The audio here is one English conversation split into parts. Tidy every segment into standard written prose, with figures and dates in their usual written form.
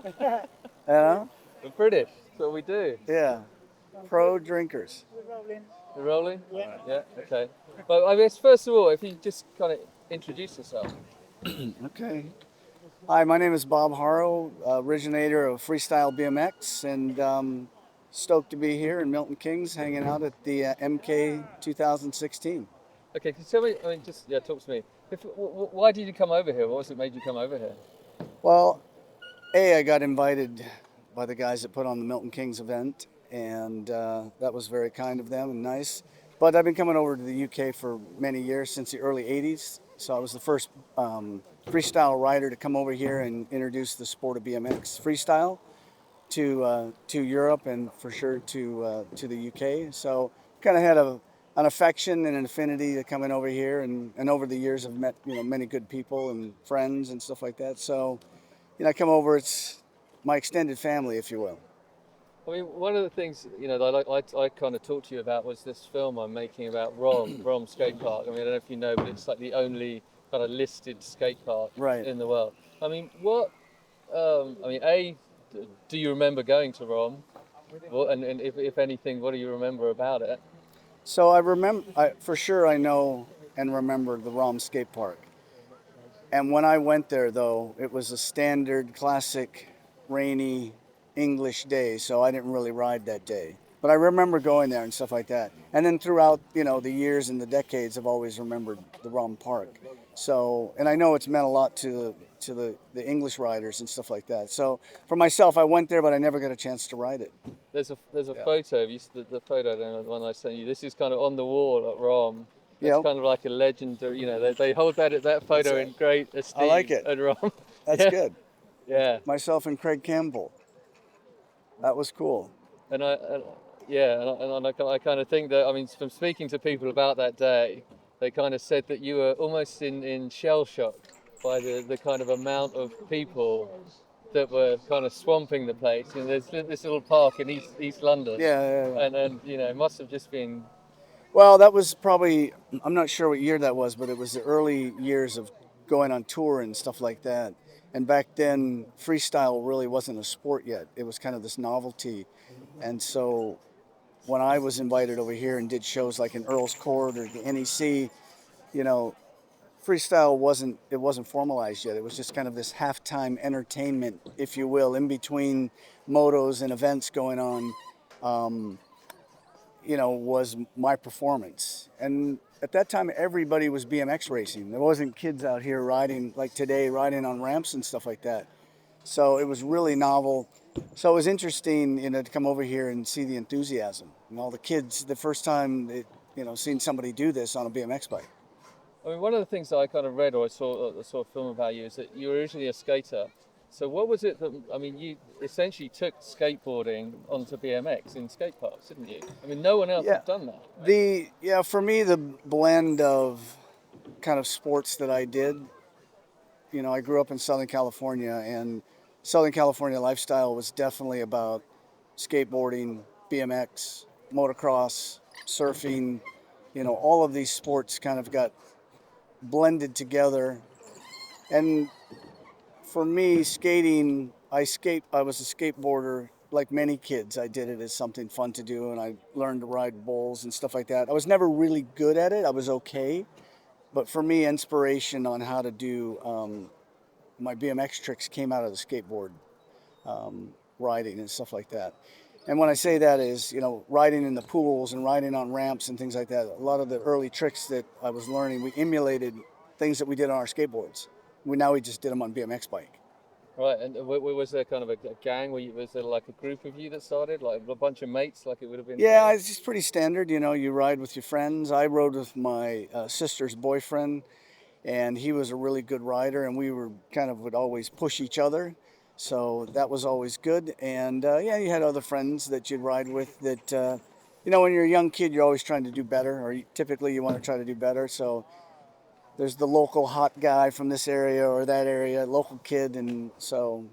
You know? We're British. That's what we do. Yeah. Pro drinkers. We're rolling? Yeah, okay. But I guess first of all, if you just kind of introduce yourself. Okay. Hi, my name is Bob Haro, originator of Freestyle BMX, and stoked to be here in Milton Keynes hanging out at the MK 2016. Okay, can you tell me, I mean, just, yeah, talk to me. Why did you come over here? What was it made you come over here? Well, I got invited by the guys that put on the Milton Keynes event, and that was very kind of them and nice. But I've been coming over to the UK for many years, since the early 80s. So I was the first freestyle rider to come over here and introduce the sport of BMX freestyle to Europe and for sure to the UK. So kind of had an affection and an affinity to coming over here, and over the years I've met many good people and friends and stuff like that. So I come over. It's my extended family, if you will. I mean, one of the things, that I kind of talked to you about was this film I'm making about ROM Skate Park. I mean, I don't know if you know, but it's like the only kind of listed skate park Right. in the world. I mean, A, do you remember going to ROM? Well, and if anything, what do you remember about it? So I remember, for sure, I know and remember the ROM Skate Park. And when I went there, though, it was a standard, classic, rainy English day, so I didn't really ride that day. But I remember going there and stuff like that. And then throughout, the years and the decades, I've always remembered the ROM Park. So, and I know it's meant a lot to the English riders and stuff like that. So for myself, I went there, but I never got a chance to ride it. There's a photo of you, the photo, I don't know, the one I sent you. This is kind of on the wall at ROM. It's Yep, kind of like a legend, or, they hold that that's photo right. in great I like esteem it. at ROM. That's Yeah, good. yeah. Myself and Craig Campbell. That was cool. And yeah, I kind of think that, I mean, from speaking to people about that day, they kind of said that you were almost in shell shock by the kind of amount of people that were kind of swamping the place. There's this little park in East London, Yeah, yeah, yeah. and it must have just been. Well, that was probably, I'm not sure what year that was, but it was the early years of going on tour and stuff like that. And back then, freestyle really wasn't a sport yet. It was kind of this novelty. And so when I was invited over here and did shows like in Earl's Court or the NEC, you know, freestyle wasn't formalized yet. It was just kind of this halftime entertainment, if you will, in between motos and events going on. Um, was my performance. And at that time, everybody was BMX racing. There wasn't kids out here riding like today, riding on ramps and stuff like that. So it was really novel. So it was interesting, to come over here and see the enthusiasm and all the kids. The first time, seeing somebody do this on a BMX bike. I mean, one of the things that I kind of read or I saw a film about you is that you were originally a skater. So what was it that, I mean, you essentially took skateboarding onto BMX in skate parks, didn't you? I mean, no one else Yeah, had done that. Right? for me, the blend of kind of sports that I did. I grew up in Southern California, and Southern California lifestyle was definitely about skateboarding, BMX, motocross, surfing. All of these sports kind of got blended together. And for me, skating, I was a skateboarder like many kids. I did it as something fun to do, and I learned to ride bulls and stuff like that. I was never really good at it. I was okay. But for me, inspiration on how to do my BMX tricks came out of the skateboard riding and stuff like that. And when I say that is, riding in the pools and riding on ramps and things like that. A lot of the early tricks that I was learning, we emulated things that we did on our skateboards. We just did them on BMX bike. Right, and was there kind of a gang? Was there like a group of you that started, like a bunch of mates, like it would have been? Yeah, it's just pretty standard. You ride with your friends. I rode with my sister's boyfriend, and he was a really good rider, and we were kind of would always push each other. So that was always good. And you had other friends that you'd ride with that, when you're a young kid, you're always trying to do better, or typically you want to try to do better. So there's the local hot guy from this area or that area, local kid. And so,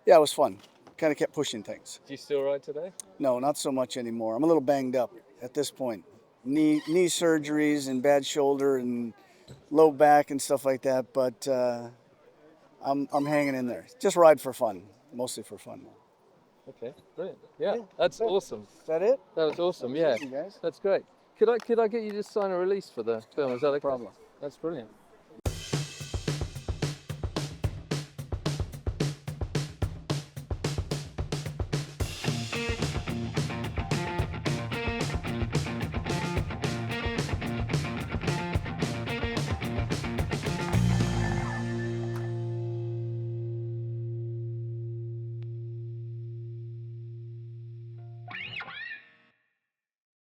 yeah, it was fun. Kind of kept pushing things. Do you still ride today? No, not so much anymore. I'm a little banged up at this point. Knee surgeries and bad shoulder and low back and stuff like that. But I'm hanging in there. Just ride for fun. mostly for fun now. Okay, brilliant. Yeah, that's awesome. Is that it? That was awesome. Yeah, Easy, guys. that's great. Could I get you to sign a release for the film? Is that okay? Problem. That's brilliant.